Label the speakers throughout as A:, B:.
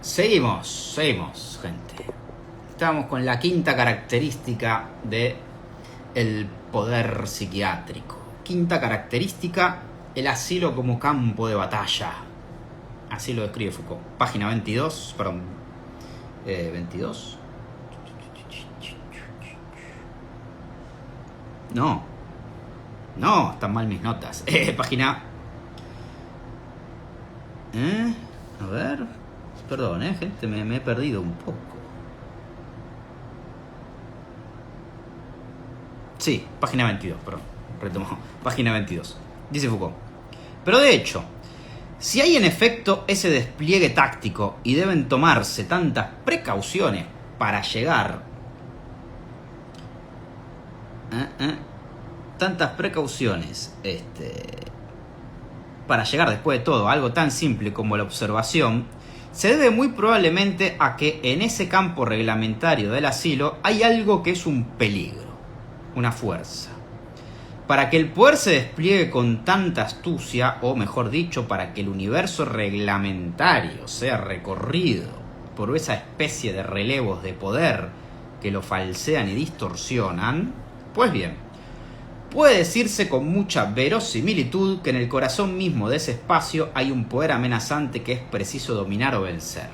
A: Seguimos, gente. Estamos con la quinta característica de el poder psiquiátrico. Quinta característica, el asilo como campo de batalla. Así lo describe Foucault. Página 22, perdón. 22. No, están mal mis notas. Página... A ver... Perdón, gente, me he perdido un poco. Sí, página 22, perdón. Retomo, página 22. Dice Foucault. Pero de hecho, si hay en efecto ese despliegue táctico y deben tomarse tantas precauciones para llegar... Tantas precauciones, para llegar después de todo a algo tan simple como la observación, se debe muy probablemente a que en ese campo reglamentario del asilo hay algo que es un peligro, una fuerza. Para que el poder se despliegue con tanta astucia, o mejor dicho, para que el universo reglamentario sea recorrido por esa especie de relevos de poder que lo falsean y distorsionan, pues bien, puede decirse con mucha verosimilitud que en el corazón mismo de ese espacio hay un poder amenazante que es preciso dominar o vencer.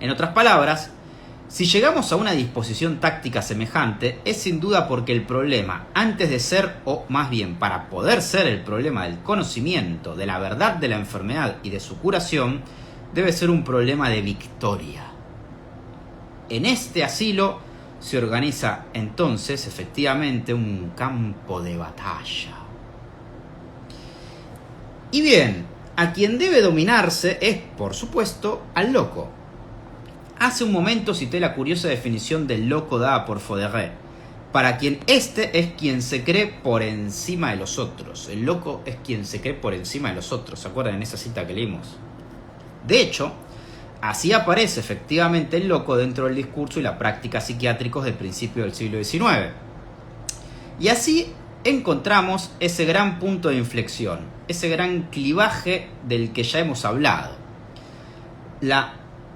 A: En otras palabras, si llegamos a una disposición táctica semejante, es sin duda porque el problema, antes de ser, o más bien para poder ser el problema del conocimiento, de la verdad de la enfermedad y de su curación, debe ser un problema de victoria. En este asilo se organiza entonces efectivamente un campo de batalla. Y bien, a quien debe dominarse es, por supuesto, al loco. Hace un momento cité la curiosa definición del loco dada por Fauderer, para quien este es quien se cree por encima de los otros. El loco es quien se cree por encima de los otros. ¿Se acuerdan en esa cita que leímos? De hecho, así aparece efectivamente el loco dentro del discurso y la práctica psiquiátricos del principio del siglo XIX. Y así encontramos ese gran punto de inflexión, ese gran clivaje del que ya hemos hablado. La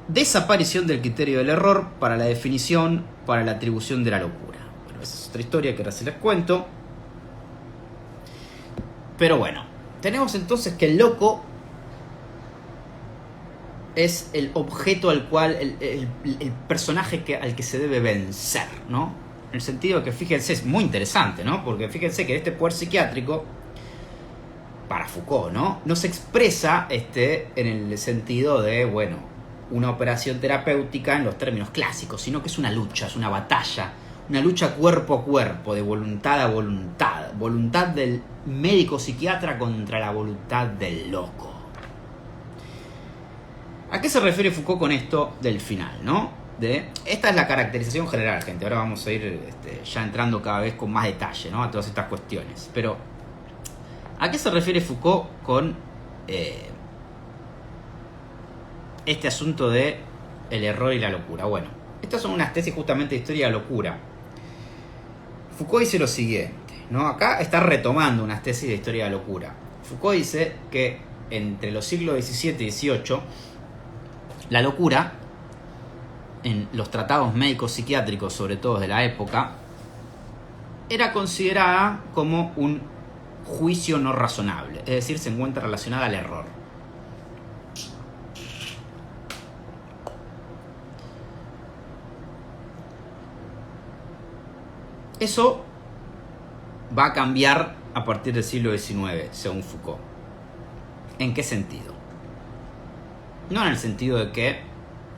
A: desaparición del criterio del error para la definición, para la atribución de la locura. Bueno, esa es otra historia que ahora se les cuento. Pero bueno, tenemos entonces que el loco es el objeto al cual, el personaje al que se debe vencer, ¿no? En el sentido que, fíjense, es muy interesante, ¿no? Porque fíjense que este poder psiquiátrico, para Foucault, ¿no? No se expresa en el sentido de, bueno, una operación terapéutica en los términos clásicos, sino que es una lucha, es una batalla, una lucha cuerpo a cuerpo, de voluntad a voluntad, voluntad del médico psiquiatra contra la voluntad del loco. ¿A qué se refiere Foucault con esto del final, no? Esta es la caracterización general, gente. Ahora vamos a ir ya entrando cada vez con más detalle, ¿no? A todas estas cuestiones. Pero, ¿a qué se refiere Foucault con este asunto de el error y la locura? Bueno, estas son unas tesis justamente de historia de la locura. Foucault dice lo siguiente, ¿no? Acá está retomando unas tesis de historia de la locura. Foucault dice que entre los siglos XVII y XVIII, la locura, en los tratados médicos psiquiátricos, sobre todo de la época, era considerada como un juicio no razonable, es decir, se encuentra relacionada al error. Eso va a cambiar a partir del siglo XIX, según Foucault. ¿En qué sentido? No en el sentido de que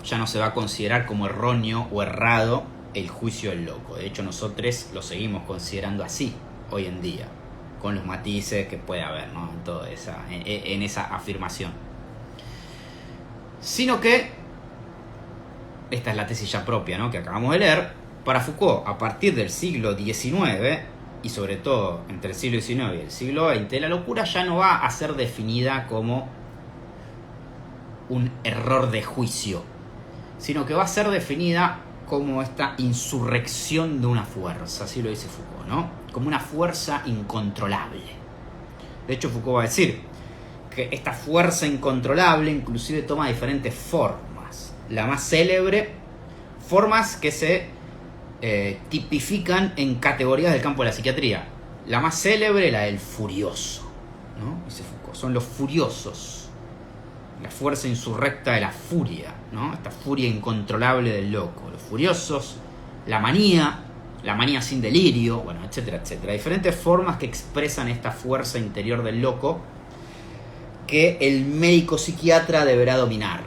A: ya no se va a considerar como erróneo o errado el juicio del loco. De hecho, nosotros lo seguimos considerando así hoy en día, con los matices que puede haber, ¿no? en esa afirmación. Sino que, esta es la tesis ya propia, ¿no? Que acabamos de leer, para Foucault, a partir del siglo XIX, y sobre todo entre el siglo XIX y el siglo XX, la locura ya no va a ser definida como un error de juicio, sino que va a ser definida como esta insurrección de una fuerza, así lo dice Foucault, ¿no? Como una fuerza incontrolable. De hecho, Foucault va a decir que esta fuerza incontrolable inclusive toma diferentes formas. la más célebre, formas que se tipifican en categorías del campo de la psiquiatría. La más célebre, la del furioso, ¿no? Dice Foucault, son los furiosos, la fuerza insurrecta de la furia, ¿no? Esta furia incontrolable del loco. Los furiosos, la manía sin delirio, bueno, etcétera, etcétera. Diferentes formas que expresan esta fuerza interior del loco que el médico psiquiatra deberá dominar.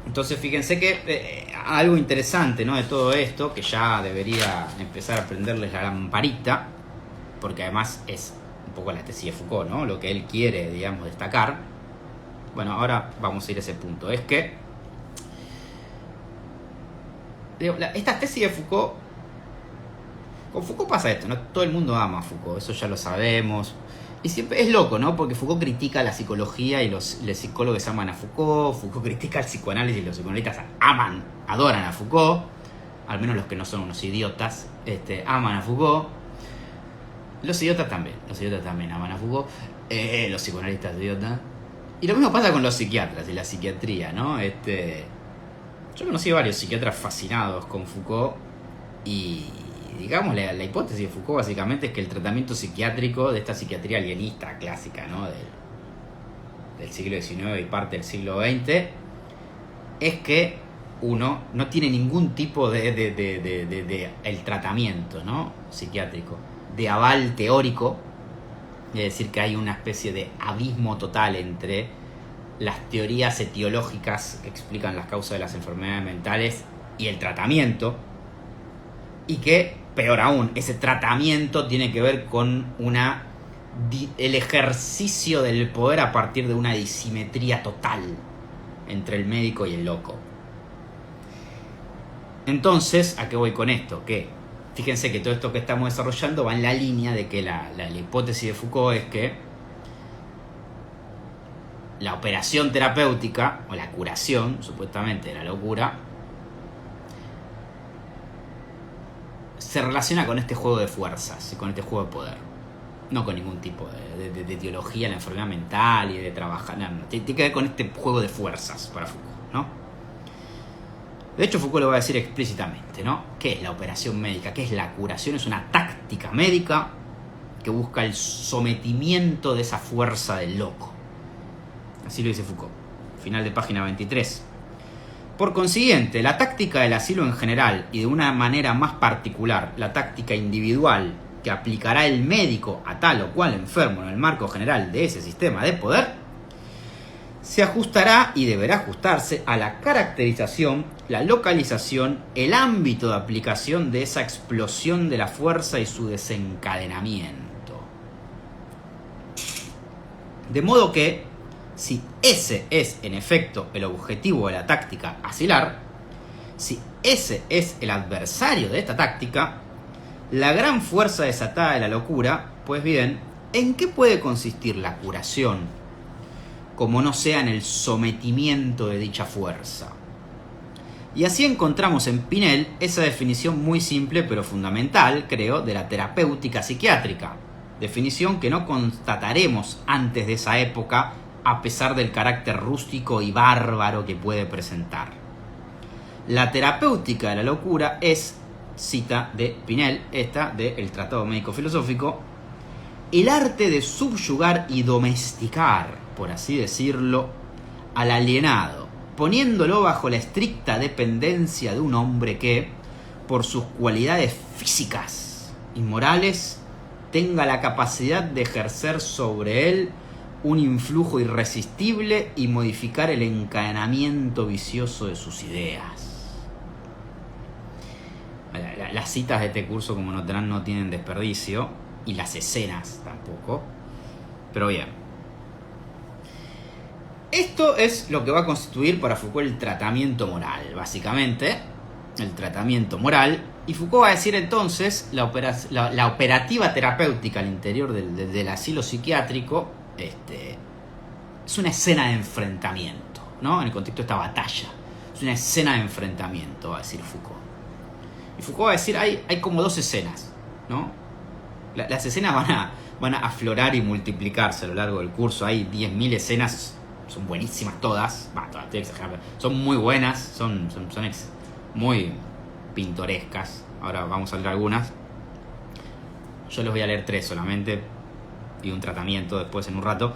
A: Entonces fíjense que algo interesante, ¿no?, de todo esto, que ya debería empezar a prenderles la lamparita, porque además es un poco la tesis de Foucault, ¿no?, lo que él quiere, digamos, destacar. Bueno, ahora vamos a ir a ese punto. Es que esta tesis de Foucault, con Foucault pasa esto, ¿no? Todo el mundo ama a Foucault, eso ya lo sabemos. Y siempre es loco, ¿no? Porque Foucault critica la psicología y los psicólogos aman a Foucault. Foucault critica el psicoanálisis y los psicoanalistas adoran a Foucault. Al menos los que no son unos idiotas, aman a Foucault. Los idiotas también aman a Foucault. Los psicoanalistas idiotas. Y lo mismo pasa con los psiquiatras y la psiquiatría, ¿no? Yo conocí a varios psiquiatras fascinados con Foucault y, digamos, la hipótesis de Foucault básicamente es que el tratamiento psiquiátrico de esta psiquiatría alienista clásica, ¿no?, del siglo XIX y parte del siglo XX, es que uno no tiene ningún tipo de el tratamiento, ¿no?, psiquiátrico, de aval teórico, es decir, que hay una especie de abismo total entre las teorías etiológicas que explican las causas de las enfermedades mentales y el tratamiento, y que, peor aún, ese tratamiento tiene que ver con el ejercicio del poder a partir de una disimetría total entre el médico y el loco. Entonces, ¿a qué voy con esto? Que fíjense que todo esto que estamos desarrollando va en la línea de que la hipótesis de Foucault es que la operación terapéutica, o la curación, supuestamente, de la locura, se relaciona con este juego de fuerzas y con este juego de poder. No con ningún tipo de teología en la enfermedad mental y de trabajar. No, tiene que ver con este juego de fuerzas para Foucault, ¿no? De hecho, Foucault lo va a decir explícitamente, ¿no? ¿Qué es la operación médica? ¿Qué es la curación? Es una táctica médica que busca el sometimiento de esa fuerza del loco. Así lo dice Foucault, final de página 23. Por consiguiente, la táctica del asilo en general y de una manera más particular, la táctica individual que aplicará el médico a tal o cual enfermo en el marco general de ese sistema de poder, se ajustará y deberá ajustarse a la caracterización, la localización, el ámbito de aplicación de esa explosión de la fuerza y su desencadenamiento. De modo que, si ese es en efecto el objetivo de la táctica asilar, si ese es el adversario de esta táctica, la gran fuerza desatada de la locura, pues bien, ¿en qué puede consistir la curación, como no sea en el sometimiento de dicha fuerza? Y así encontramos en Pinel esa definición muy simple pero fundamental, creo, de la terapéutica psiquiátrica, definición que no constataremos antes de esa época a pesar del carácter rústico y bárbaro que puede presentar. La terapéutica de la locura es, cita de Pinel, esta del Tratado Médico-Filosófico, el arte de subyugar y domesticar, por así decirlo, al alienado, poniéndolo bajo la estricta dependencia de un hombre que, por sus cualidades físicas y morales, tenga la capacidad de ejercer sobre él un influjo irresistible y modificar el encadenamiento vicioso de sus ideas. Las citas de este curso, como notarán, no tienen desperdicio, y las escenas tampoco. Pero bien, esto es lo que va a constituir para Foucault el tratamiento moral, básicamente, el tratamiento moral. Y Foucault va a decir entonces la operativa terapéutica al interior del asilo psiquiátrico es una escena de enfrentamiento, ¿no? En el contexto de esta batalla, es una escena de enfrentamiento, va a decir Foucault. Y Foucault va a decir, hay como dos escenas, ¿no? Las escenas van a aflorar y multiplicarse a lo largo del curso. Hay 10.000 escenas son buenísimas todas. Todas, estoy exagerando. Son muy buenas, son muy pintorescas. Ahora vamos a leer algunas. Yo les voy a leer 3 solamente y un tratamiento después en un rato.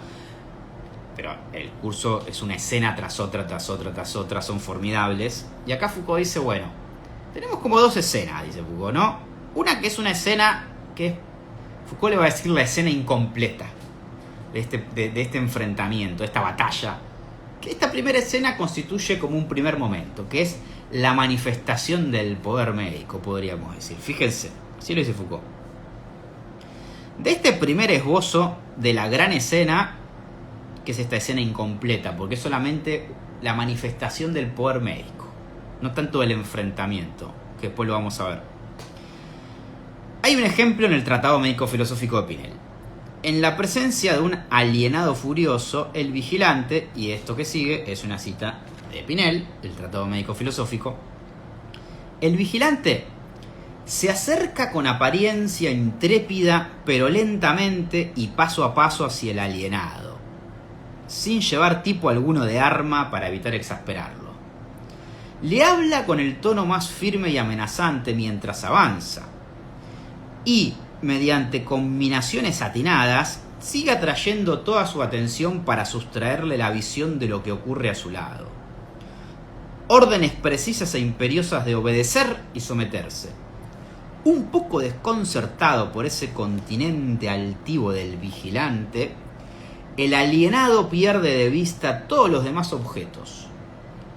A: Pero el curso es una escena tras otra, tras otra, tras otra, son formidables. Y acá Foucault dice, bueno, tenemos como 2 escenas, dice Foucault, ¿no? Una que es una escena que Foucault le va a decir la escena incompleta de este enfrentamiento, de esta batalla. Que esta primera escena constituye como un primer momento, que es la manifestación del poder médico, podríamos decir. Fíjense, así lo dice Foucault. De este primer esbozo de la gran escena, que es esta escena incompleta, porque es solamente la manifestación del poder médico, no tanto el enfrentamiento, que después lo vamos a ver. Hay un ejemplo en el Tratado Médico-Filosófico de Pinel. En la presencia de un alienado furioso, el vigilante, y esto que sigue es una cita de Pinel, del Tratado Médico-Filosófico, el vigilante se acerca con apariencia intrépida, pero lentamente y paso a paso hacia el alienado, sin llevar tipo alguno de arma para evitar exasperarlo. Le habla con el tono más firme y amenazante mientras avanza, y, mediante combinaciones atinadas, sigue atrayendo toda su atención para sustraerle la visión de lo que ocurre a su lado. Órdenes precisas e imperiosas de obedecer y someterse. Un poco desconcertado por ese continente altivo del vigilante, el alienado pierde de vista todos los demás objetos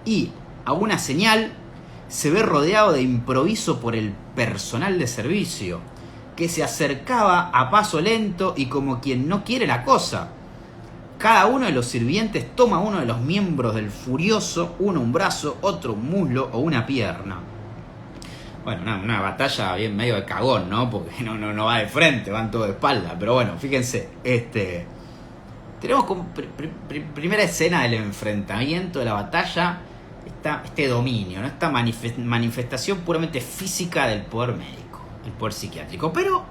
A: y, a una señal, se ve rodeado de improviso por el personal de servicio, que se acercaba a paso lento y como quien no quiere la cosa. Cada uno de los sirvientes toma uno de los miembros del furioso, uno un brazo, otro un muslo o una pierna. Bueno, una batalla bien medio de cagón, ¿no? Porque no va de frente, van todo de espalda. Pero bueno, fíjense, tenemos como primera escena del enfrentamiento, de la batalla, este dominio, ¿no? Esta manifestación puramente física del poder médico, el poder psiquiátrico. Pero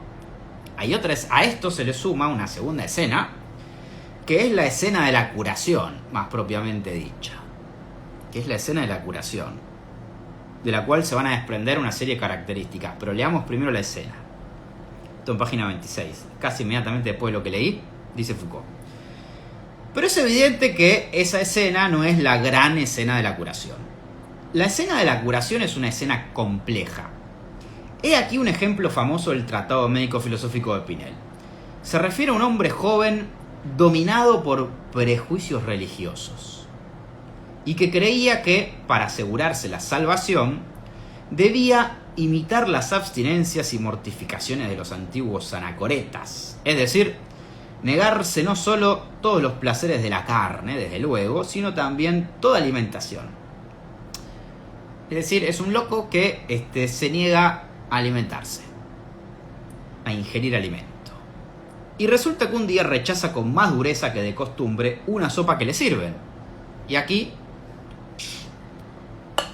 A: hay otras, a esto se le suma una segunda escena, que es la escena de la curación, más propiamente dicha. Que es la escena de la curación, de la cual se van a desprender una serie de características. Pero leamos primero la escena. Esto en página 26. Casi inmediatamente después de lo que leí, dice Foucault. Pero es evidente que esa escena no es la gran escena de la curación. La escena de la curación es una escena compleja. He aquí un ejemplo famoso del Tratado Médico-Filosófico de Pinel. Se refiere a un hombre joven dominado por prejuicios religiosos y que creía que, para asegurarse la salvación, debía imitar las abstinencias y mortificaciones de los antiguos anacoretas, es decir, negarse no solo todos los placeres de la carne, desde luego, sino también toda alimentación. Es decir, es un loco que se niega a alimentarse, a ingerir alimento. Y resulta que un día rechaza con más dureza que de costumbre una sopa que le sirven. Y aquí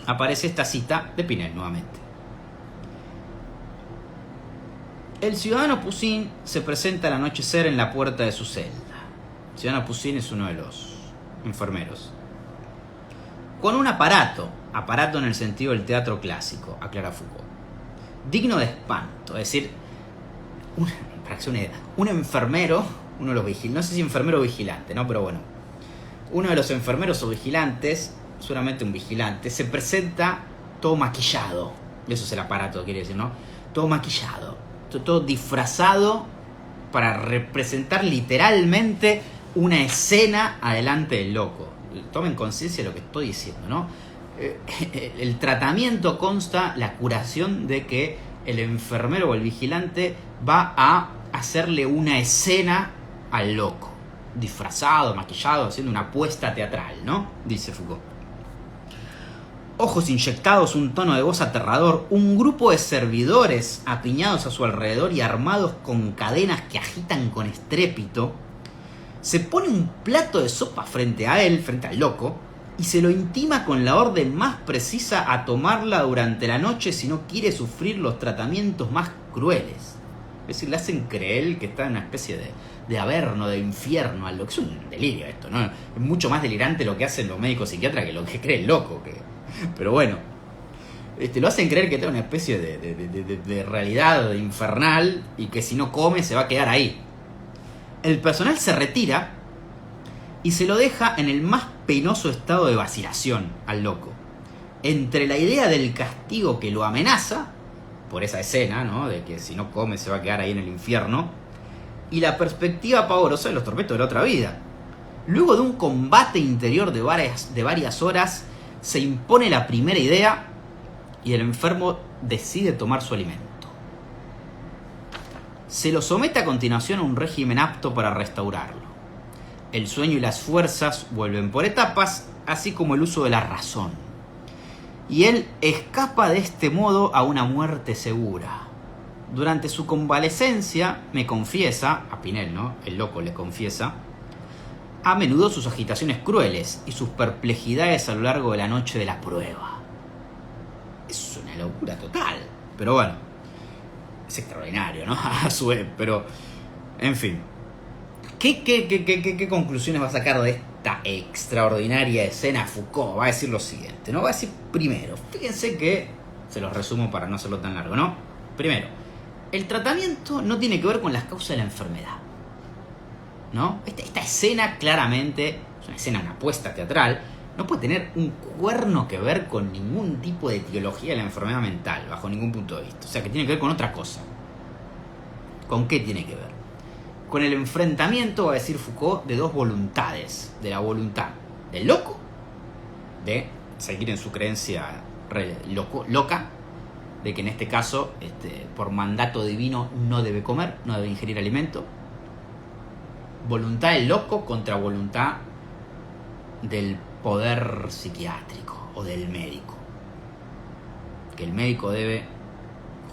A: aparece esta cita de Pinel nuevamente. El ciudadano Poussin se presenta al anochecer en la puerta de su celda. El ciudadano Poussin es uno de los enfermeros. Con un aparato en el sentido del teatro clásico, aclara Foucault, digno de espanto, es decir, para que sea una idea, un enfermero, uno de los vigilantes, no sé si enfermero o vigilante, ¿no? Pero bueno, uno de los enfermeros o vigilantes, seguramente un vigilante, se presenta todo maquillado. Eso es el aparato, quiere decir, ¿no? Todo maquillado, todo disfrazado para representar literalmente una escena adelante del loco. Tomen conciencia de lo que estoy diciendo, ¿no? El tratamiento consta la curación de que el enfermero o el vigilante va a hacerle una escena al loco, disfrazado, maquillado, haciendo una apuesta teatral, ¿no? Dice Foucault. Ojos inyectados, un tono de voz aterrador, un grupo de servidores apiñados a su alrededor y armados con cadenas que agitan con estrépito. Se pone un plato de sopa frente a él, frente al loco, y se lo intima con la orden más precisa a tomarla durante la noche si no quiere sufrir los tratamientos más crueles. Es decir, le hacen creer que está en una especie de Averno, de infierno, al loco. Es un delirio esto, ¿no? Es mucho más delirante lo que hacen los médicos psiquiatras que lo que cree el loco. Pero bueno, lo hacen creer que tiene una especie de realidad infernal y que si no come se va a quedar ahí. El personal se retira y se lo deja en el más penoso estado de vacilación al loco. Entre la idea del castigo que lo amenaza, por esa escena, ¿no? De que si no come se va a quedar ahí en el infierno, y la perspectiva pavorosa de los tormentos de la otra vida. Luego de un combate interior de varias horas, se impone la primera idea y el enfermo decide tomar su alimento. Se lo somete a continuación a un régimen apto para restaurarlo. El sueño y las fuerzas vuelven por etapas, así como el uso de la razón. Y él escapa de este modo a una muerte segura. Durante su convalecencia me confiesa, a Pinel, ¿no? El loco le confiesa, a menudo sus agitaciones crueles y sus perplejidades a lo largo de la noche de la prueba. Es una locura total, pero bueno, es extraordinario, ¿no? A su vez, pero, en fin. ¿Qué conclusiones va a sacar de esta extraordinaria escena Foucault? Va a decir lo siguiente, ¿no? Va a decir primero, fíjense que, se los resumo para no hacerlo tan largo, ¿no? Primero, el tratamiento no tiene que ver con las causas de la enfermedad, ¿no? Esta escena claramente, es una escena, una apuesta teatral, no puede tener un cuerno que ver con ningún tipo de etiología de la enfermedad mental, bajo ningún punto de vista. O sea, que tiene que ver con otra cosa. ¿Con qué tiene que ver? Con el enfrentamiento, va a decir Foucault, de dos voluntades. De la voluntad del loco, de seguir en su creencia loca, de que en este caso, por mandato divino, no debe comer, no debe ingerir alimento. Voluntad del loco contra voluntad del poder psiquiátrico o del médico. Que el médico debe,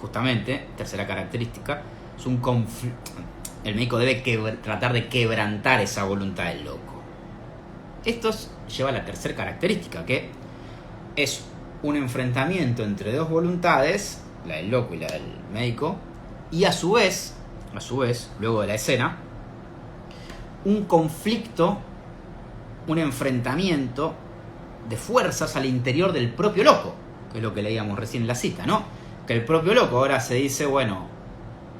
A: justamente, tercera característica, es un conflicto. El médico debe tratar de quebrantar esa voluntad del loco. Esto lleva a la tercera característica, que es un enfrentamiento entre dos voluntades, la del loco y la del médico, y a su vez, luego de la escena, un conflicto, un enfrentamiento de fuerzas al interior del propio loco, que es lo que leíamos recién en la cita, ¿no? Que el propio loco ahora se dice, bueno,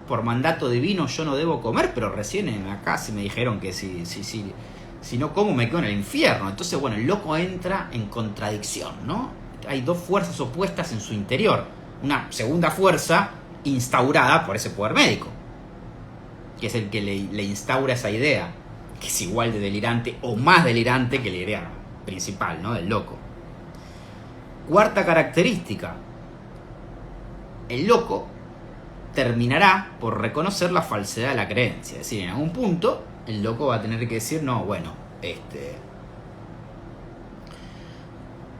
A: por mandato divino yo no debo comer, pero recién acá sí me dijeron que si no como me quedo en el infierno. Entonces, bueno, el loco entra en contradicción, ¿no? Hay dos fuerzas opuestas en su interior. Una segunda fuerza instaurada por ese poder médico, que es el que le instaura esa idea, que es igual de delirante o más delirante que la idea principal, ¿no? Del loco. Cuarta característica. El loco terminará por reconocer la falsedad de la creencia. Es decir, en algún punto el loco va a tener que decir, no, bueno,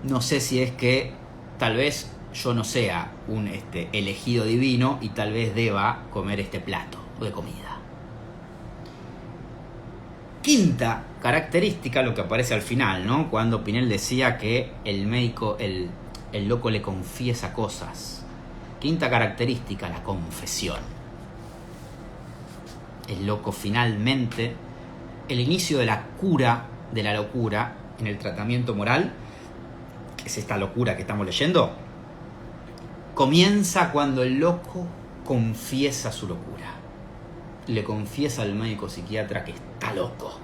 A: no sé si es que tal vez yo no sea un elegido divino y tal vez deba comer este plato de comida. Quinta característica, lo que aparece al final, ¿no? Cuando Pinel decía que el médico, el loco le confiesa cosas. Quinta característica, la confesión. El loco finalmente, el inicio de la cura de la locura en el tratamiento moral, que es esta locura que estamos leyendo, comienza cuando el loco confiesa su locura. Le confiesa al médico psiquiatra que está loco.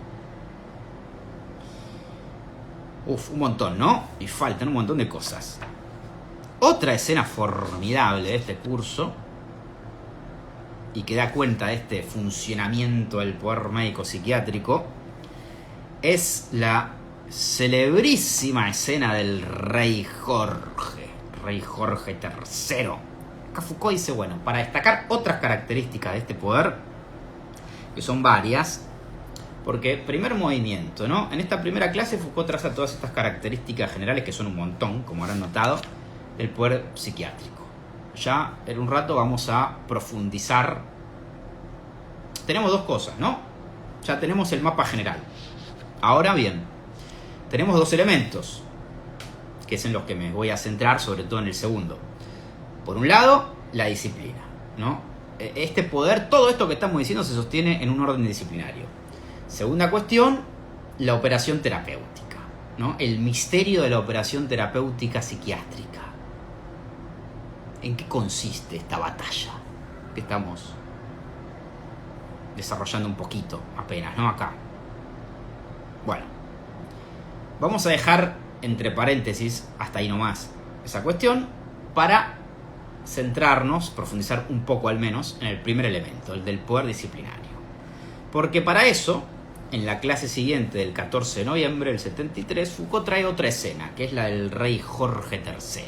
A: Un montón, ¿no? Y faltan un montón de cosas. Otra escena formidable de este curso, y que da cuenta de este funcionamiento del poder médico psiquiátrico, es la celebrísima escena del rey Jorge III. Acá Foucault dice, bueno, para destacar otras características de este poder, que son varias, porque primer movimiento, ¿no? En esta primera clase Foucault traza todas estas características generales, que son un montón, como habrán notado, del poder psiquiátrico. Ya en un rato vamos a profundizar. Tenemos dos cosas, ¿no? Ya tenemos el mapa general. Ahora bien, tenemos dos elementos, que es en los que me voy a centrar, sobre todo en el segundo. Por un lado, la disciplina, ¿no? este poder, todo esto que estamos diciendo se sostiene en un orden disciplinario. Segunda cuestión, la operación terapéutica, ¿no? El misterio de la operación terapéutica psiquiátrica. ¿En qué consiste esta batalla que estamos desarrollando un poquito apenas, ¿no? Acá. Bueno, vamos a dejar entre paréntesis, hasta ahí nomás, esa cuestión, para centrarnos, profundizar un poco al menos, en el primer elemento, el del poder disciplinario. Porque para eso, en la clase siguiente del 14 de noviembre del 73, Foucault trae otra escena, que es la del rey Jorge III,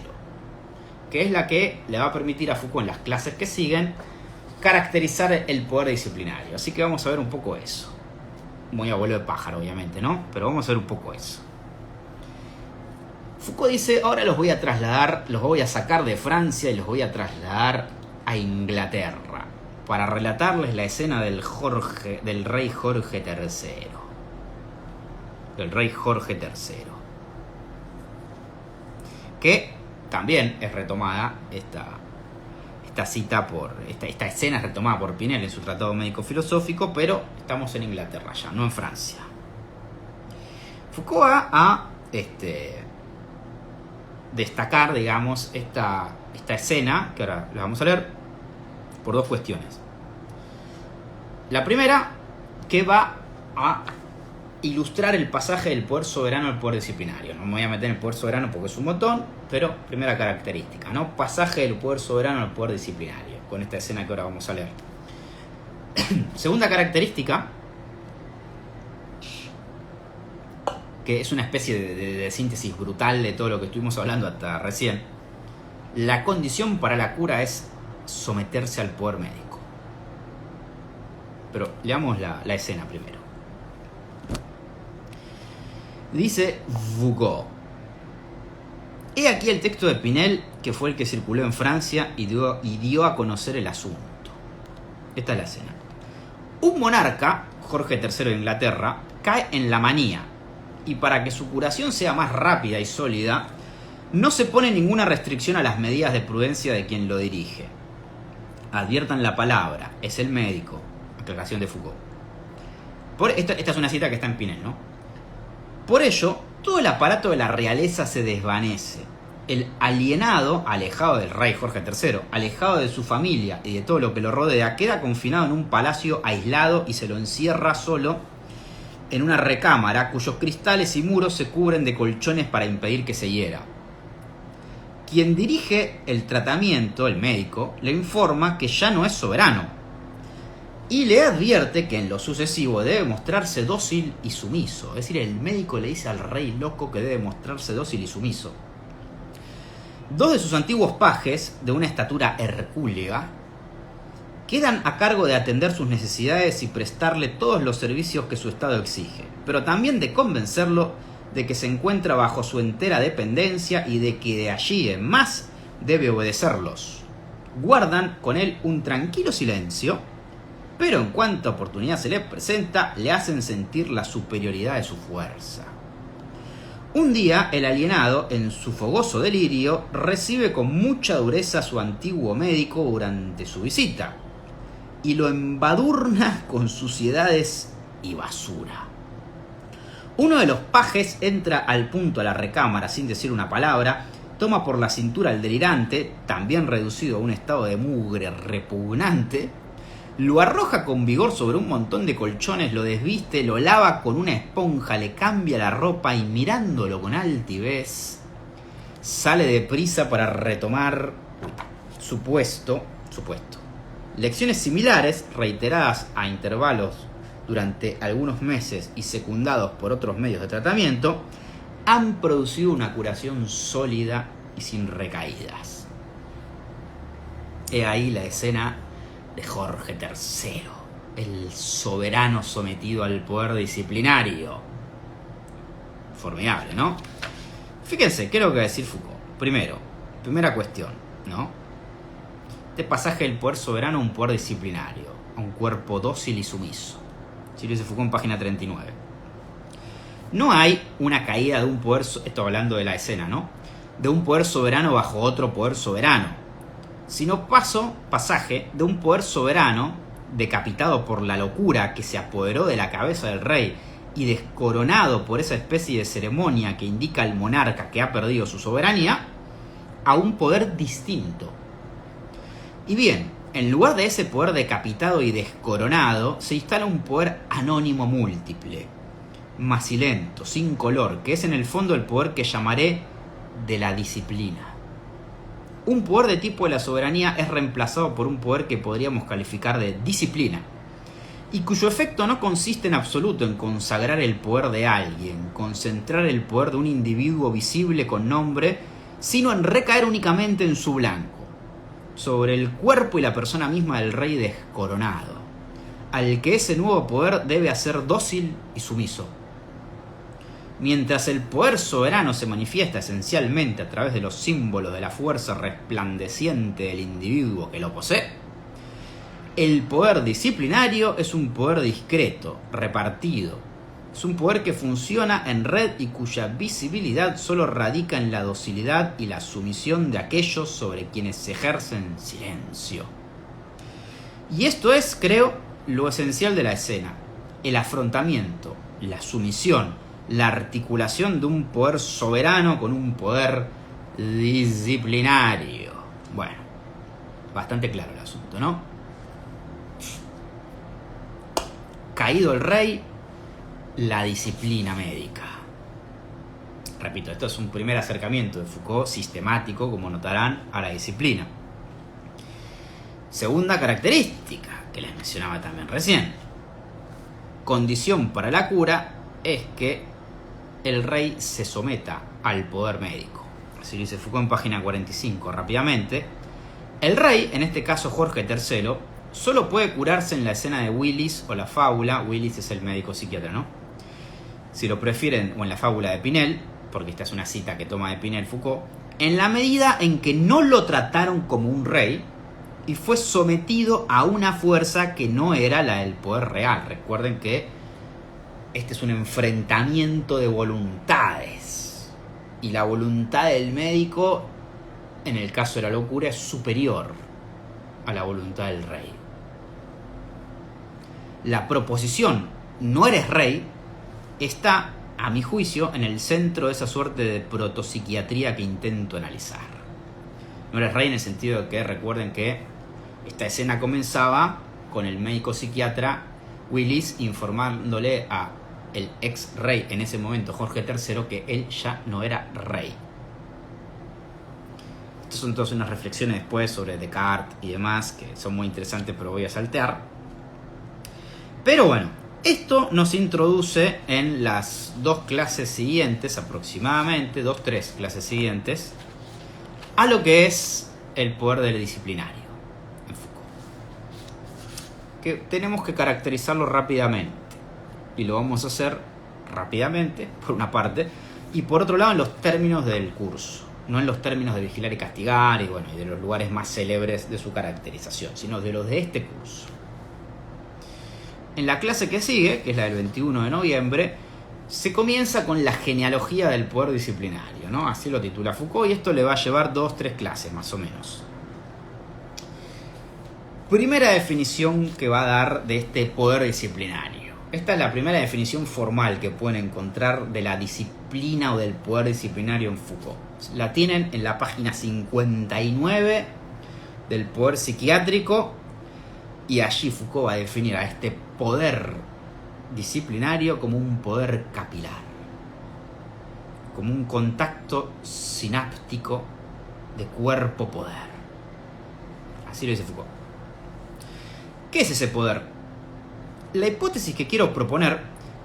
A: que es la que le va a permitir a Foucault en las clases que siguen caracterizar el poder disciplinario. Así que vamos a ver un poco eso. Muy abuelo de pájaro, obviamente, ¿no? Pero vamos a ver un poco eso. Foucault dice, ahora los voy a trasladar, los voy a sacar de Francia y los voy a trasladar a Inglaterra para relatarles la escena del rey Jorge III. Del rey Jorge III. Que también es retomada esta cita esta escena es retomada por Pinel en su Tratado Médico Filosófico, pero estamos en Inglaterra ya, no en Francia. Foucault va a destacar, digamos, esta escena, que ahora la vamos a leer, por dos cuestiones. La primera, que va a ilustrar el pasaje del poder soberano al poder disciplinario. No me voy a meter en el poder soberano porque es un montón, pero primera característica, ¿no? Pasaje del poder soberano al poder disciplinario, con esta escena que ahora vamos a leer. Segunda característica, que es una especie de síntesis brutal de todo lo que estuvimos hablando hasta recién. La condición para la cura es someterse al poder médico. Pero leamos la escena primero. Dice Foucault: he aquí el texto de Pinel, que fue el que circuló en Francia y dio a conocer el asunto. Esta es la escena. Un monarca, Jorge III de Inglaterra, cae en la manía, y para que su curación sea más rápida y sólida, no se pone ninguna restricción a las medidas de prudencia de quien lo dirige. Adviertan la palabra, es el médico. Aclaración de Foucault. Esta es una cita que está en Pinel, ¿no? Por ello, todo el aparato de la realeza se desvanece. El alienado, alejado del rey Jorge III, alejado de su familia y de todo lo que lo rodea, queda confinado en un palacio aislado y se lo encierra solo en una recámara cuyos cristales y muros se cubren de colchones para impedir que se hiera. Quien dirige el tratamiento, el médico, le informa que ya no es soberano y le advierte que en lo sucesivo debe mostrarse dócil y sumiso. Es decir, el médico le dice al rey loco que debe mostrarse dócil y sumiso. Dos de sus antiguos pajes, de una estatura hercúlea, quedan a cargo de atender sus necesidades y prestarle todos los servicios que su estado exige, pero también de convencerlo de que se encuentra bajo su entera dependencia y de que de allí en más debe obedecerlos. Guardan con él un tranquilo silencio, pero en cuanto oportunidad se le presenta, le hacen sentir la superioridad de su fuerza. Un día, el alienado, en su fogoso delirio, recibe con mucha dureza a su antiguo médico durante su visita y lo embadurna con suciedades y basura. Uno de los pajes entra al punto a la recámara sin decir una palabra, toma por la cintura al delirante, también reducido a un estado de mugre repugnante, lo arroja con vigor sobre un montón de colchones, lo desviste, lo lava con una esponja, le cambia la ropa y mirándolo con altivez, sale deprisa para retomar su puesto. Lecciones similares, reiteradas a intervalos durante algunos meses y secundados por otros medios de tratamiento, han producido una curación sólida y sin recaídas. He ahí la escena de Jorge III, el soberano sometido al poder disciplinario. Formidable, ¿no? Fíjense, ¿qué es lo que va a decir Foucault? Primera cuestión, ¿no? Este pasaje del poder soberano a un poder disciplinario, a un cuerpo dócil y sumiso. Si lo dice Foucault en página 39. No hay una caída de un poder, esto hablando de la escena, ¿no? De un poder soberano bajo otro poder soberano, sino pasaje de un poder soberano, decapitado por la locura que se apoderó de la cabeza del rey y descoronado por esa especie de ceremonia que indica al monarca que ha perdido su soberanía, a un poder distinto. Y bien, en lugar de ese poder decapitado y descoronado, se instala un poder anónimo múltiple, macilento, sin color, que es en el fondo el poder que llamaré de la disciplina. Un poder de tipo de la soberanía es reemplazado por un poder que podríamos calificar de disciplina, y cuyo efecto no consiste en absoluto en consagrar el poder de alguien, concentrar el poder de un individuo visible con nombre, sino en recaer únicamente en su blanco, sobre el cuerpo y la persona misma del rey descoronado, al que ese nuevo poder debe hacer dócil y sumiso. Mientras el poder soberano se manifiesta esencialmente a través de los símbolos de la fuerza resplandeciente del individuo que lo posee, el poder disciplinario es un poder discreto, repartido. Es un poder que funciona en red y cuya visibilidad solo radica en la docilidad y la sumisión de aquellos sobre quienes se ejercen silencio. Y esto es, creo, lo esencial de la escena: el afrontamiento, la sumisión, la articulación de un poder soberano con un poder disciplinario. Bueno, bastante claro el asunto, ¿no? Caído el rey, la disciplina médica. Repito, esto es un primer acercamiento de Foucault sistemático, como notarán, a la disciplina. Segunda característica, que les mencionaba también recién. Condición para la cura es que el rey se someta al poder médico. Así lo dice Foucault en página 45, rápidamente. El rey, en este caso Jorge III, solo puede curarse en la escena de Willis o la fábula. Willis es el médico psiquiatra, ¿no? Si lo prefieren, o en la fábula de Pinel, porque esta es una cita que toma de Pinel Foucault, en la medida en que no lo trataron como un rey y fue sometido a una fuerza que no era la del poder real. Recuerden que este es un enfrentamiento de voluntades, y la voluntad del médico, en el caso de la locura, es superior a la voluntad del rey. La proposición "no eres rey" está, a mi juicio, en el centro de esa suerte de protopsiquiatría que intento analizar. No eres rey en el sentido de que recuerden que esta escena comenzaba con el médico psiquiatra Willis informándole a el ex rey en ese momento, Jorge III, que él ya no era rey. Estas son todas unas reflexiones después sobre Descartes y demás que son muy interesantes, pero voy a saltear. Pero bueno, esto nos introduce en las dos clases siguientes, aproximadamente, 2-3 clases siguientes, a lo que es el poder del disciplinario en Foucault, que tenemos que caracterizarlo rápidamente, y lo vamos a hacer rápidamente, por una parte, y por otro lado en los términos del curso, no en los términos de vigilar y castigar y bueno, y de los lugares más célebres de su caracterización, sino de los de este curso. En la clase que sigue, que es la del 21 de noviembre, se comienza con la genealogía del poder disciplinario, ¿no? Así lo titula Foucault, y esto le va a llevar 2-3 clases más o menos. Primera definición que va a dar de este poder disciplinario. Esta es la primera definición formal que pueden encontrar de la disciplina o del poder disciplinario en Foucault. La tienen en la página 59 del poder psiquiátrico, y allí Foucault va a definir a este poder disciplinario como un poder capilar, como un contacto sináptico de cuerpo-poder. Así lo dice Foucault. ¿Qué es ese poder? La hipótesis que quiero proponer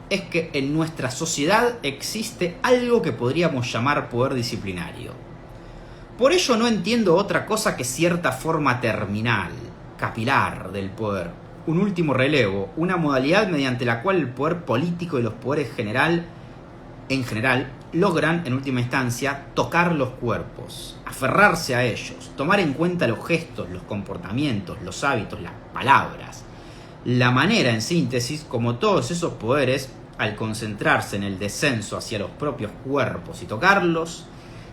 A: es que en nuestra sociedad existe algo que podríamos llamar poder disciplinario. Por ello no entiendo otra cosa que cierta forma terminal, capilar del poder, un último relevo, una modalidad mediante la cual el poder político y los poderes en general logran, en última instancia, tocar los cuerpos, aferrarse a ellos, tomar en cuenta los gestos, los comportamientos, los hábitos, las palabras, la manera, en síntesis, como todos esos poderes, al concentrarse en el descenso hacia los propios cuerpos y tocarlos,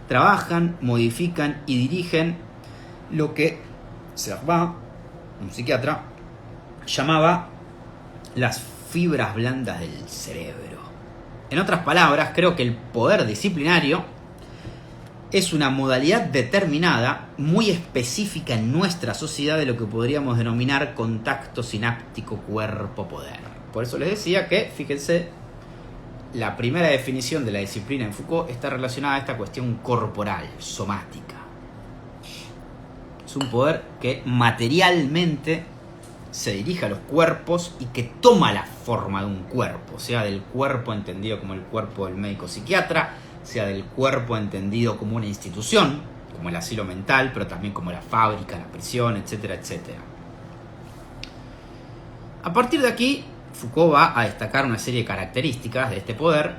A: trabajan, modifican y dirigen lo que Servat, un psiquiatra, llamaba las fibras blandas del cerebro. En otras palabras, creo que el poder disciplinario es una modalidad determinada, muy específica en nuestra sociedad, de lo que podríamos denominar contacto sináptico cuerpo-poder. Por eso les decía que, fíjense, la primera definición de la disciplina en Foucault está relacionada a esta cuestión corporal, somática. Es un poder que materialmente se dirige a los cuerpos y que toma la forma de un cuerpo, sea del cuerpo entendido como el cuerpo del médico psiquiatra, sea del cuerpo entendido como una institución, como el asilo mental, pero también como la fábrica, la prisión, etcétera, etcétera. A partir de aquí, Foucault va a destacar una serie de características de este poder.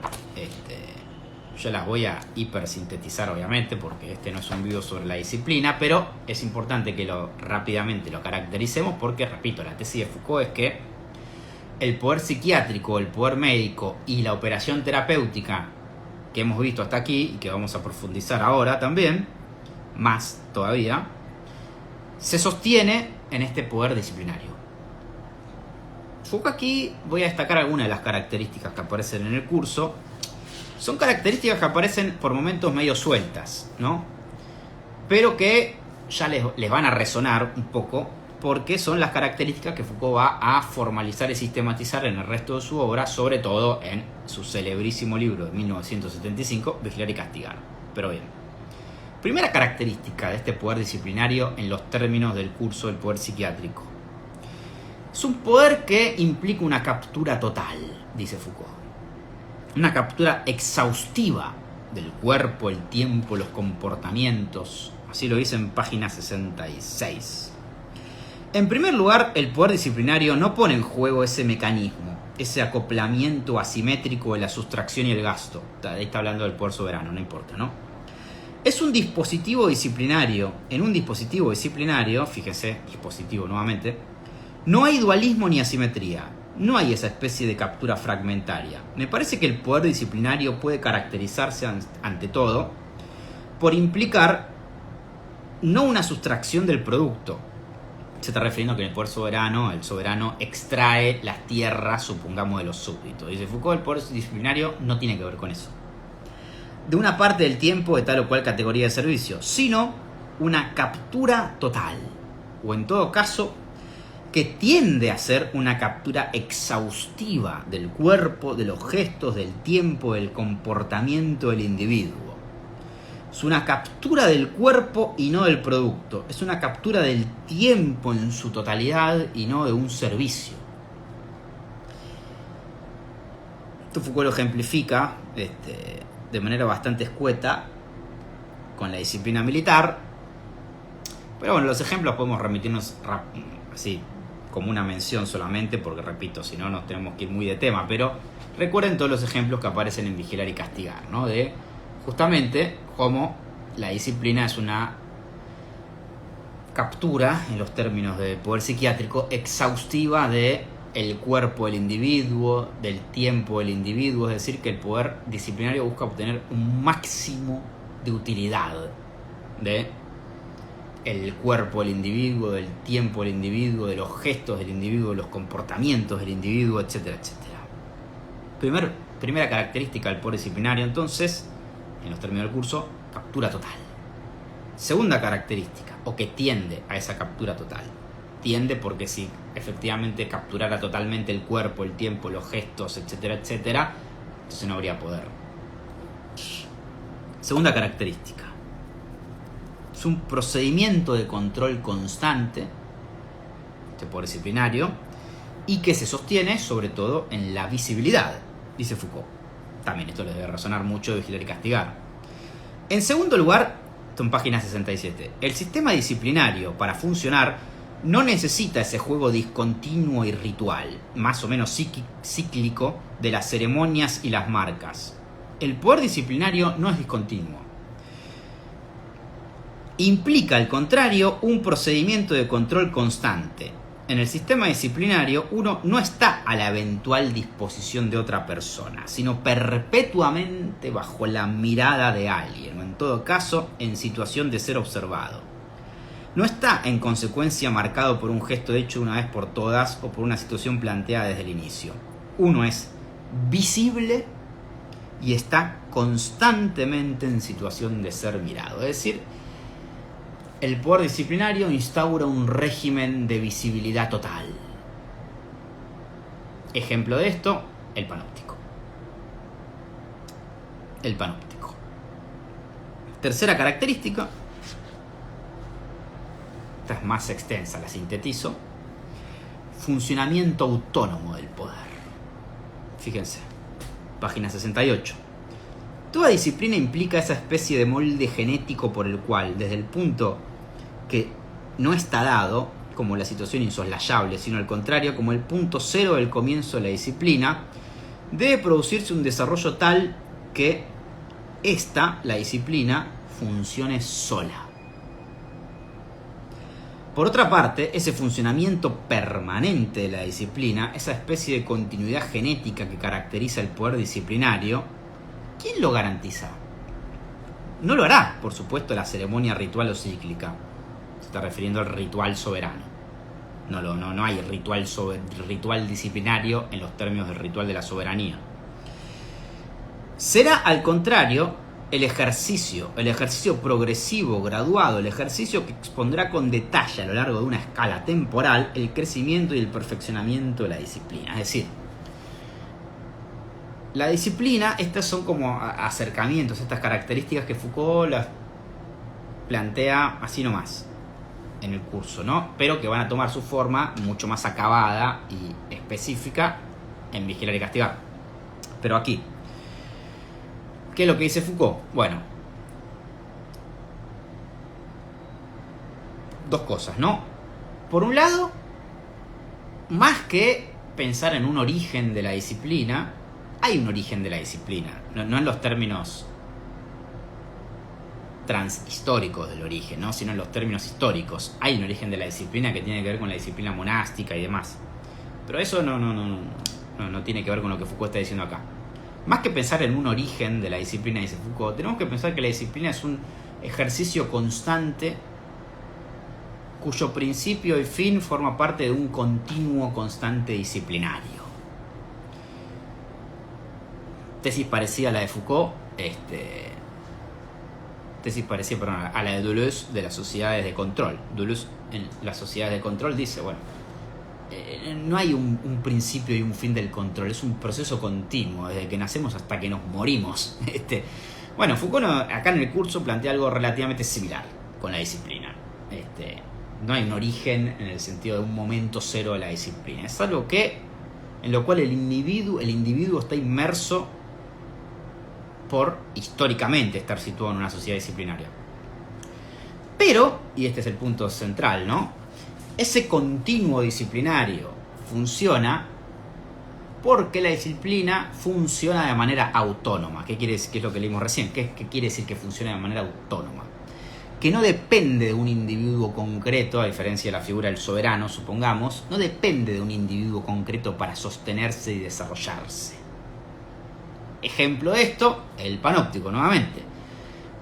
A: Yo las voy a hipersintetizar, obviamente, porque este no es un video sobre la disciplina, pero es importante que rápidamente lo caractericemos porque, repito, la tesis de Foucault es que el poder psiquiátrico, el poder médico y la operación terapéutica que hemos visto hasta aquí y que vamos a profundizar ahora también, más todavía, se sostiene en este poder disciplinario. Foucault aquí voy a destacar algunas de las características que aparecen en el curso. Son características que aparecen por momentos medio sueltas, ¿no? Pero que ya les van a resonar un poco porque son las características que Foucault va a formalizar y sistematizar en el resto de su obra, sobre todo en su celebrísimo libro de 1975, Vigilar y Castigar. Pero bien, primera característica de este poder disciplinario en los términos del curso del poder psiquiátrico. Es un poder que implica una captura total, dice Foucault. Una captura exhaustiva del cuerpo, el tiempo, los comportamientos. Así lo dice en página 66. En primer lugar, el poder disciplinario no pone en juego ese mecanismo, ese acoplamiento asimétrico de la sustracción y el gasto. Ahí está hablando del poder soberano, no importa, ¿no? Es un dispositivo disciplinario. En un dispositivo disciplinario, fíjese, dispositivo nuevamente, no hay dualismo ni asimetría. No hay esa especie de captura fragmentaria. Me parece que el poder disciplinario puede caracterizarse ante todo por implicar no una sustracción del producto. Se está refiriendo a que en el poder soberano, el soberano extrae las tierras, supongamos, de los súbditos. Dice Foucault, el poder disciplinario no tiene que ver con eso. De una parte del tiempo de tal o cual categoría de servicio, sino una captura total. O en todo caso, que tiende a ser una captura exhaustiva del cuerpo, de los gestos, del tiempo, del comportamiento del individuo. Es una captura del cuerpo y no del producto. Es una captura del tiempo en su totalidad y no de un servicio. Esto Foucault lo ejemplifica de manera bastante escueta con la disciplina militar. Pero bueno, los ejemplos podemos remitirnos así como una mención solamente, porque repito, si no nos tenemos que ir muy de tema, pero recuerden todos los ejemplos que aparecen en Vigilar y Castigar, ¿no? De justamente cómo la disciplina es una captura, en los términos de poder psiquiátrico, exhaustiva de el cuerpo del individuo, del tiempo del individuo, es decir, que el poder disciplinario busca obtener un máximo de utilidad de el cuerpo del individuo, del tiempo del individuo, de los gestos del individuo, de los comportamientos del individuo, etcétera, etcétera. Primera característica del poder disciplinario, entonces, en los términos del curso, captura total. Segunda característica, o que tiende a esa captura total. Tiende porque si efectivamente capturara totalmente el cuerpo, el tiempo, los gestos, etcétera, etcétera, entonces no habría poder. Segunda característica. Es un procedimiento de control constante, este poder disciplinario, y que se sostiene sobre todo en la visibilidad, dice Foucault. También esto les debe resonar mucho de Vigilar y Castigar. En segundo lugar, esto en página 67, el sistema disciplinario para funcionar no necesita ese juego discontinuo y ritual, más o menos cíclico, de las ceremonias y las marcas. El poder disciplinario no es discontinuo. Implica, al contrario, un procedimiento de control constante. En el sistema disciplinario, uno no está a la eventual disposición de otra persona, sino perpetuamente bajo la mirada de alguien, o en todo caso, en situación de ser observado. no está en consecuencia marcado por un gesto hecho una vez por todas o por una situación planteada desde el inicio. Uno es visible y está constantemente en situación de ser mirado. Es decir, el poder disciplinario instaura un régimen de visibilidad total. Ejemplo de esto, el panóptico. El panóptico. Tercera característica, esta es más extensa, la sintetizo. Funcionamiento autónomo del poder. Fíjense, página 68. Toda disciplina implica esa especie de molde genético por el cual, desde el punto que no está dado, como la situación insoslayable, sino al contrario, como el punto cero del comienzo de la disciplina, debe producirse un desarrollo tal que la disciplina, funcione sola. Por otra parte, ese funcionamiento permanente de la disciplina, esa especie de continuidad genética que caracteriza el poder disciplinario, ¿quién lo garantiza? No lo hará, por supuesto, la ceremonia ritual o cíclica. Se está refiriendo al ritual soberano. No hay ritual disciplinario en los términos del ritual de la soberanía. Será, al contrario, el ejercicio progresivo, graduado, el ejercicio que expondrá con detalle a lo largo de una escala temporal el crecimiento y el perfeccionamiento de la disciplina. Es decir, la disciplina, estas son como acercamientos, estas características que Foucault las plantea así nomás en el curso, ¿no? Pero que van a tomar su forma mucho más acabada y específica en Vigilar y Castigar. Pero aquí, ¿qué es lo que dice Foucault? Bueno, dos cosas, ¿no? Por un lado, más que pensar en un origen de la disciplina, hay un origen de la disciplina, no en los términos transhistóricos del origen, ¿no? Sino en los términos históricos. Hay un origen de la disciplina que tiene que ver con la disciplina monástica y demás. Pero eso no tiene que ver con lo que Foucault está diciendo acá. Más que pensar en un origen de la disciplina, dice Foucault, tenemos que pensar que la disciplina es un ejercicio constante cuyo principio y fin forma parte de un continuo constante disciplinario. Tesis parecida a la de Foucault, a la de Deleuze de las sociedades de control. Deleuze en las sociedades de control dice, bueno, no hay un principio y un fin del control, es un proceso continuo, desde que nacemos hasta que nos morimos. Bueno, Foucault acá en el curso plantea algo relativamente similar con la disciplina. No hay un origen en el sentido de un momento cero de la disciplina. Es algo en lo cual el individuo está inmerso por históricamente estar situado en una sociedad disciplinaria. Pero, y este es el punto central, ¿no? Ese continuo disciplinario funciona porque la disciplina funciona de manera autónoma. ¿Qué quiere decir? ¿Qué es lo que leímos recién? ¿Qué quiere decir que funciona de manera autónoma? Que no depende de un individuo concreto, a diferencia de la figura del soberano, supongamos, no depende de un individuo concreto para sostenerse y desarrollarse. Ejemplo de esto, el panóptico, nuevamente.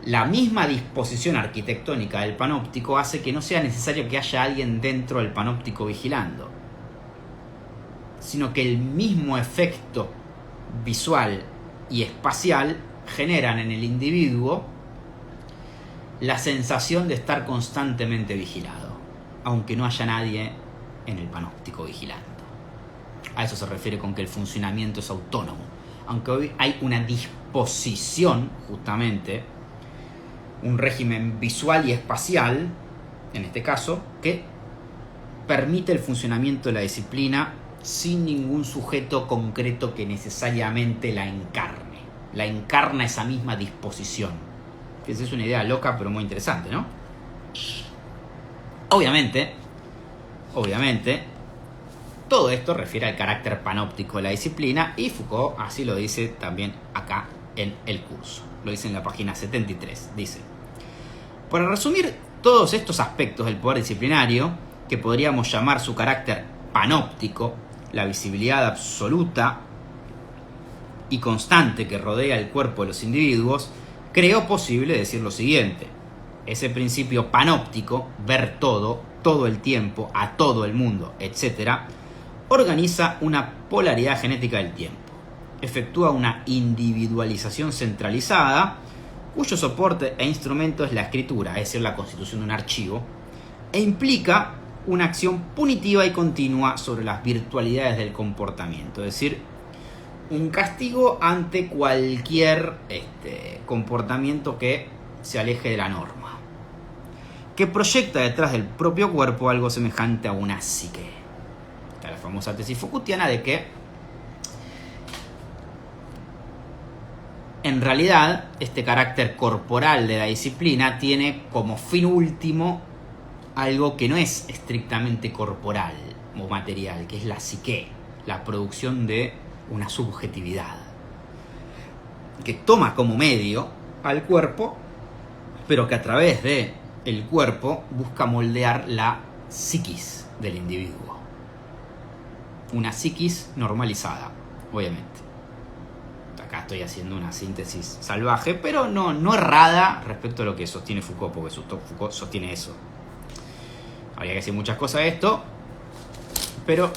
A: La misma disposición arquitectónica del panóptico hace que no sea necesario que haya alguien dentro del panóptico vigilando, sino que el mismo efecto visual y espacial generan en el individuo la sensación de estar constantemente vigilado, aunque no haya nadie en el panóptico vigilando. A eso se refiere con que el funcionamiento es autónomo, aunque hoy hay una disposición, justamente, un régimen visual y espacial, en este caso, que permite el funcionamiento de la disciplina sin ningún sujeto concreto que necesariamente la encarne. La encarna esa misma disposición. Que esa es una idea loca, pero muy interesante, ¿no? Obviamente, todo esto refiere al carácter panóptico de la disciplina y Foucault así lo dice también acá en el curso. Lo dice en la página 73. Dice: para resumir todos estos aspectos del poder disciplinario, que podríamos llamar su carácter panóptico, la visibilidad absoluta y constante que rodea el cuerpo de los individuos, creo posible decir lo siguiente. ese principio panóptico, ver todo, todo el tiempo, a todo el mundo, etc., organiza una polaridad genética del tiempo, efectúa una individualización centralizada, cuyo soporte e instrumento es la escritura, es decir, la constitución de un archivo, e implica una acción punitiva y continua sobre las virtualidades del comportamiento, es decir, un castigo ante cualquier comportamiento que se aleje de la norma, que proyecta detrás del propio cuerpo algo semejante a una psique. Está la famosa tesis Foucaultiana de que en realidad este carácter corporal de la disciplina tiene como fin último algo que no es estrictamente corporal o material, que es la psique, la producción de una subjetividad que toma como medio al cuerpo, pero que a través de el cuerpo busca moldear la psiquis del individuo. Una psiquis normalizada, obviamente. Acá estoy haciendo una síntesis salvaje, pero no errada respecto a lo que sostiene Foucault, porque Foucault sostiene eso. Habría que decir muchas cosas de esto, pero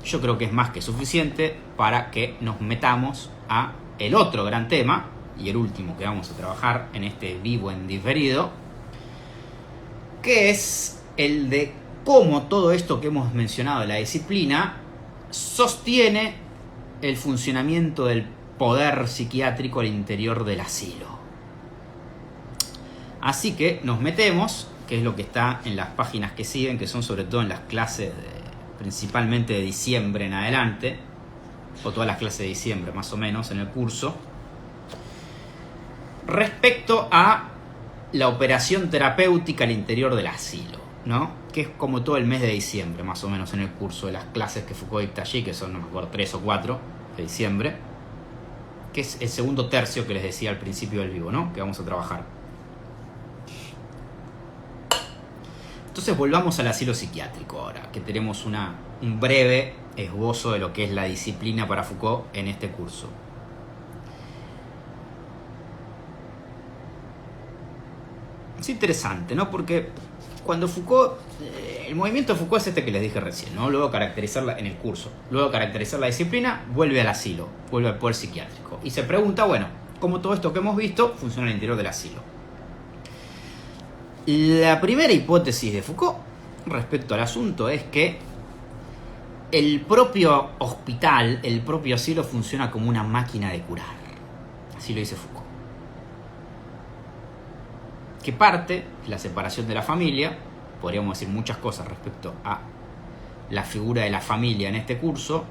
A: yo creo que es más que suficiente para que nos metamos a el otro gran tema, y el último que vamos a trabajar en este vivo en diferido, que es el de cómo todo esto que hemos mencionado de la disciplina sostiene el funcionamiento del poder psiquiátrico al interior del asilo. Así que nos metemos, que es lo que está en las páginas que siguen, que son sobre todo en las clases principalmente de diciembre en adelante, o todas las clases de diciembre más o menos en el curso, respecto a la operación terapéutica al interior del asilo, ¿no? Que es como todo el mes de diciembre más o menos en el curso de las clases que Foucault dicta allí, que son, no me acuerdo, 3 o 4 de diciembre, que es el segundo tercio que les decía al principio del vivo, ¿no? Que vamos a trabajar. Entonces volvamos al asilo psiquiátrico ahora, que tenemos un breve esbozo de lo que es la disciplina para Foucault en este curso. Es interesante, ¿no? Porque cuando Foucault, el movimiento de Foucault es este que les dije recién, ¿no? Luego caracterizarla en el curso, luego caracterizar la disciplina, vuelve al asilo, vuelve al poder psiquiátrico y se pregunta, bueno, ¿cómo todo esto que hemos visto funciona al interior del asilo? La primera hipótesis de Foucault respecto al asunto es que el propio hospital, el propio asilo funciona como una máquina de curar. Así lo dice Foucault. Que parte de la separación de la familia, podríamos decir muchas cosas respecto a la figura de la familia en este curso,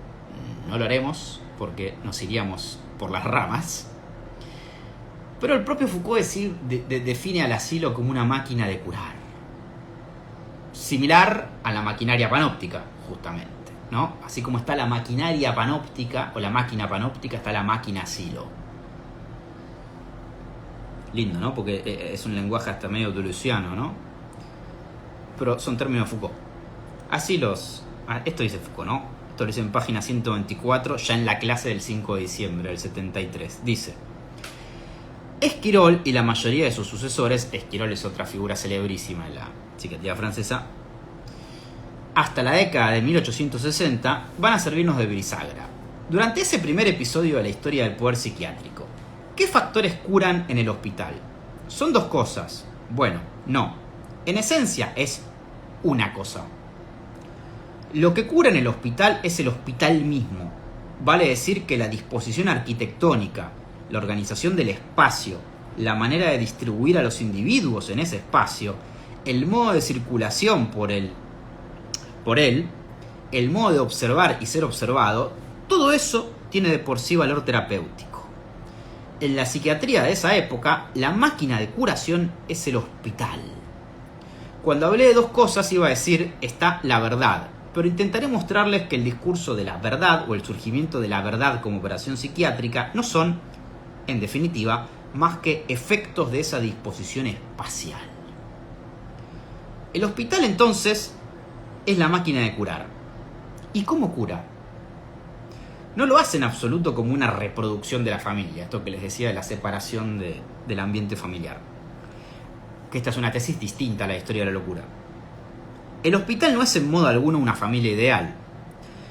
A: no lo haremos porque nos iríamos por las ramas. Pero el propio Foucault define al asilo como una máquina de curar, similar a la maquinaria panóptica, justamente, ¿no? Así como está la maquinaria panóptica o la máquina panóptica, está la máquina asilo. Lindo, ¿no? Porque es un lenguaje hasta medio duluciano, ¿no? Pero son términos de Foucault. Esto dice Foucault, ¿no? Esto lo dice en página 124, ya en la clase del 5 de diciembre del 73. Dice: Esquirol y la mayoría de sus sucesores, Esquirol es otra figura celebrísima en la psiquiatría francesa, hasta la década de 1860, van a servirnos de bisagra. Durante ese primer episodio de la historia del poder psiquiátrico, ¿qué factores curan en el hospital? ¿Son dos cosas? Bueno, no. En esencia es una cosa. Lo que cura en el hospital es el hospital mismo. Vale decir que la disposición arquitectónica, la organización del espacio, la manera de distribuir a los individuos en ese espacio, el modo de circulación por él, el modo de observar y ser observado, todo eso tiene de por sí valor terapéutico. En la psiquiatría de esa época, la máquina de curación es el hospital. Cuando hablé de dos cosas iba a decir está la verdad, pero intentaré mostrarles que el discurso de la verdad o el surgimiento de la verdad como operación psiquiátrica no son, en definitiva, más que efectos de esa disposición espacial. El hospital entonces es la máquina de curar. ¿Y cómo cura? No lo hace en absoluto como una reproducción de la familia, esto que les decía de la separación del ambiente familiar. que esta es una tesis distinta a la historia de la locura. El hospital no es en modo alguno una familia ideal.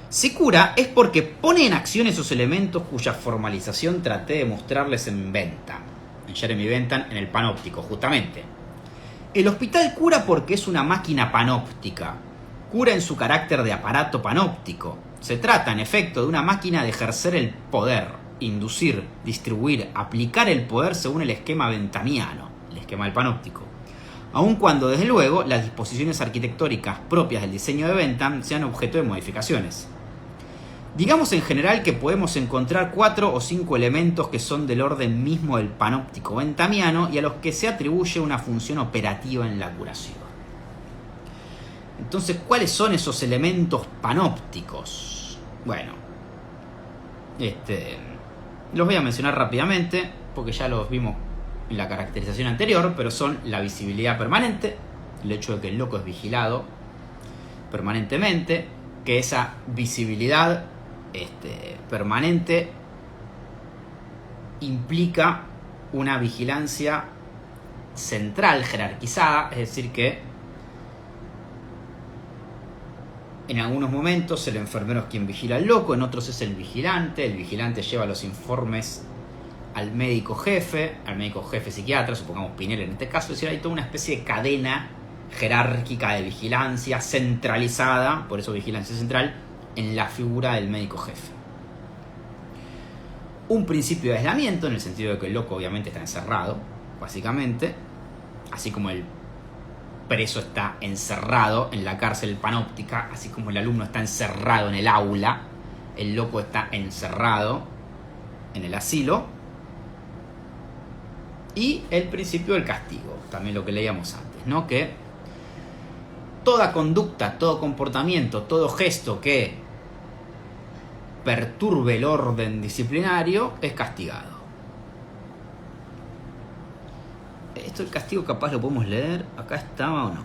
A: Se cura es porque pone en acción esos elementos cuya formalización traté de mostrarles en Bentham, en Jeremy Bentham, en el panóptico, justamente. El hospital cura porque es una máquina panóptica. Cura en su carácter de aparato panóptico. Se trata, en efecto, de una máquina de ejercer el poder, inducir, distribuir, aplicar el poder según el esquema benthamiano, el esquema del panóptico. Aun cuando, desde luego, las disposiciones arquitectónicas propias del diseño de Bentham sean objeto de modificaciones. Digamos en general que podemos encontrar 4 o 5 elementos que son del orden mismo del panóptico benthamiano y a los que se atribuye una función operativa en la curación. Entonces, ¿cuáles son esos elementos panópticos? Bueno, los voy a mencionar rápidamente porque ya los vimos en la caracterización anterior, pero son la visibilidad permanente, el hecho de que el loco es vigilado permanentemente, que esa visibilidad permanente implica una vigilancia central, jerarquizada, es decir que en algunos momentos el enfermero es quien vigila al loco, en otros es el vigilante lleva los informes al médico jefe psiquiatra, supongamos Pinel en este caso, es decir, hay toda una especie de cadena jerárquica de vigilancia centralizada, por eso vigilancia central, en la figura del médico jefe. Un principio de aislamiento, en el sentido de que el loco obviamente está encerrado, básicamente, así como el preso está encerrado en la cárcel panóptica, así como el alumno está encerrado en el aula, el loco está encerrado en el asilo. Y el principio del castigo, también lo que leíamos antes, ¿no? Que toda conducta, todo comportamiento, todo gesto que perturbe el orden disciplinario es castigado. Esto del castigo capaz lo podemos leer. ¿Acá estaba o no?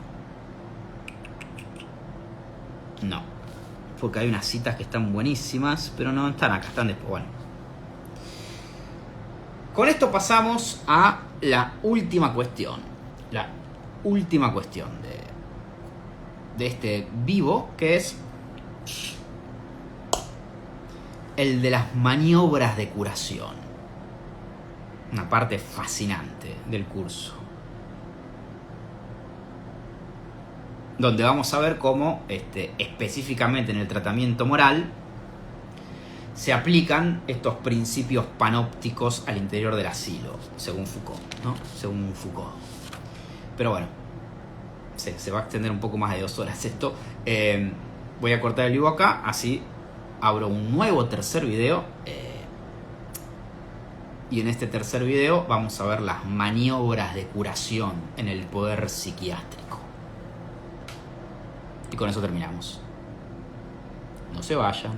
A: No, porque hay unas citas que están buenísimas, pero no están acá, están después. Bueno, con esto pasamos a la última cuestión. La última cuestión de este vivo, que es el de las maniobras de curación. Una parte fascinante del curso, donde vamos a ver cómo específicamente en el tratamiento moral se aplican estos principios panópticos al interior del asilo, según Foucault, ¿no? Según Foucault. Pero bueno, se va a extender un poco más de 2 horas esto. Voy a cortar el vivo acá, así abro un nuevo tercer video. Y en este tercer video vamos a ver las maniobras de curación en el poder psiquiátrico. Y con eso terminamos. No se vayan.